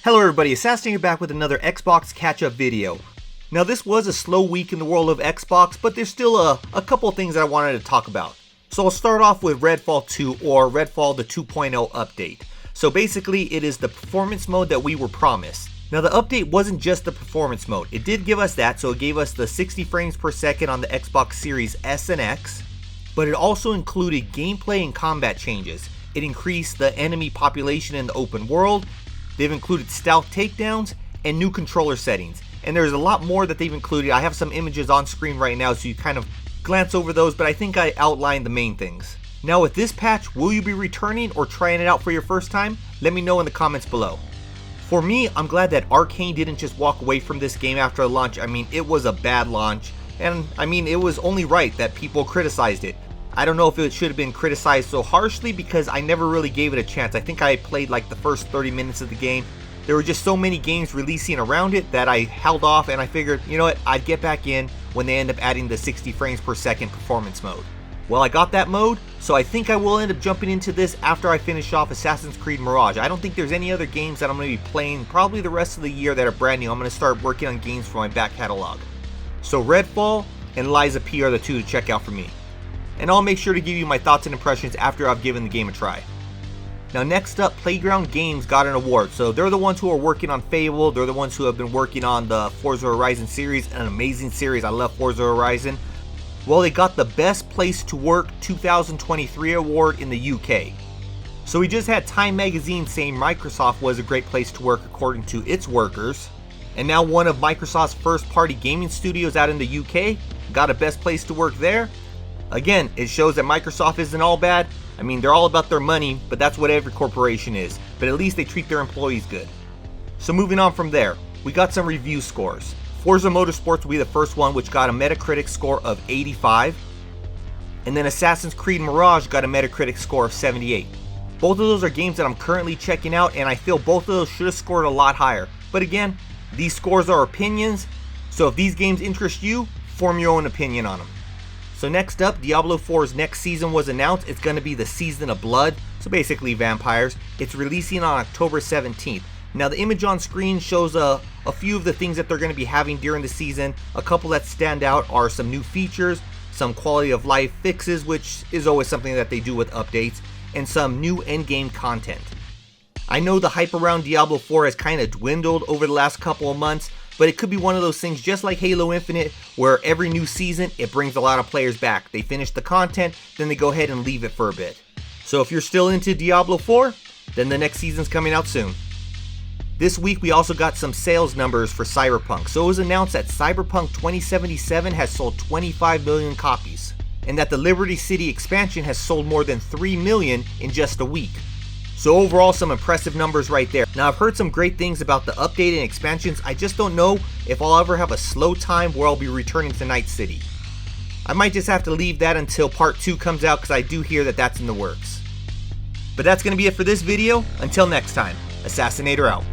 Hello everybody, Assassinator back with another Xbox catch-up video. Now this was a slow week in the world of Xbox, but there's still a couple of things that I wanted to talk about. So I'll start off with RedFall 2, or RedFall the 2.0 update. So basically it is the performance mode that we were promised. Now the update wasn't just the performance mode, it did give us that, so it gave us the 60 frames per second on the Xbox Series S and X, but it also included gameplay and combat changes. It increased the enemy population in the open world. They've included stealth takedowns and new controller settings. And there's a lot more that they've included. I have some images on screen right now so you kind of glance over those, but I think I outlined the main things. Now with this patch, will you be returning or trying it out for your first time? Let me know in the comments below. For me, I'm glad that Arcane didn't just walk away from this game after the launch. I mean, it was a bad launch. And I mean, it was only right that people criticized it. I don't know if it should have been criticized so harshly because I never really gave it a chance. I think I played like the first 30 minutes of the game. There were just so many games releasing around it that I held off, and I figured, you know what, I'd get back in when they end up adding the 60 frames per second performance mode. Well, I got that mode, so I think I will end up jumping into this after I finish off Assassin's Creed Mirage. I don't think there's any other games that I'm going to be playing probably the rest of the year that are brand new. I'm going to start working on games for my back catalog. So RedFall and Liza P are the two to check out for me. And I'll make sure to give you my thoughts and impressions after I've given the game a try. Now next up, Playground Games got an award. So they're the ones who are working on Fable, they're the ones who have been working on the Forza Horizon series, an amazing series. I love Forza Horizon. Well, they got the Best Place to Work 2023 award in the UK. So we just had Time Magazine saying Microsoft was a great place to work according to its workers. And now one of Microsoft's first party gaming studios out in the UK got a Best Place to Work there. Again, it shows that Microsoft isn't all bad. I mean, they're all about their money, but that's what every corporation is. But at least they treat their employees good. So moving on from there, we got some review scores. Forza Motorsport will be the first one, which got a Metacritic score of 85. And then Assassin's Creed Mirage got a Metacritic score of 78. Both of those are games that I'm currently checking out, and I feel both of those should have scored a lot higher. But again, these scores are opinions, so if these games interest you, form your own opinion on them. So next up, Diablo 4's next season was announced. It's going to be the Season of Blood, so basically vampires. It's releasing on October 17th. Now the image on screen shows a few of the things that they're going to be having during the season. A couple that stand out are some new features, some quality of life fixes, which is always something that they do with updates, and some new endgame content. I know the hype around Diablo 4 has kind of dwindled over the last couple of months, but it could be one of those things just like Halo Infinite, where every new season, it brings a lot of players back. They finish the content, then they go ahead and leave it for a bit. So if you're still into Diablo 4, then the next season's coming out soon. This week we also got some sales numbers for Cyberpunk. So it was announced that Cyberpunk 2077 has sold 25 million copies, and that the Liberty City expansion has sold more than 3 million in just a week. So overall, some impressive numbers right there. Now I've heard some great things about the update and expansions. I just don't know if I'll ever have a slow time where I'll be returning to Night City. I might just have to leave that until part 2 comes out, because I do hear that that's in the works. But that's going to be it for this video. Until next time, Assassinator out.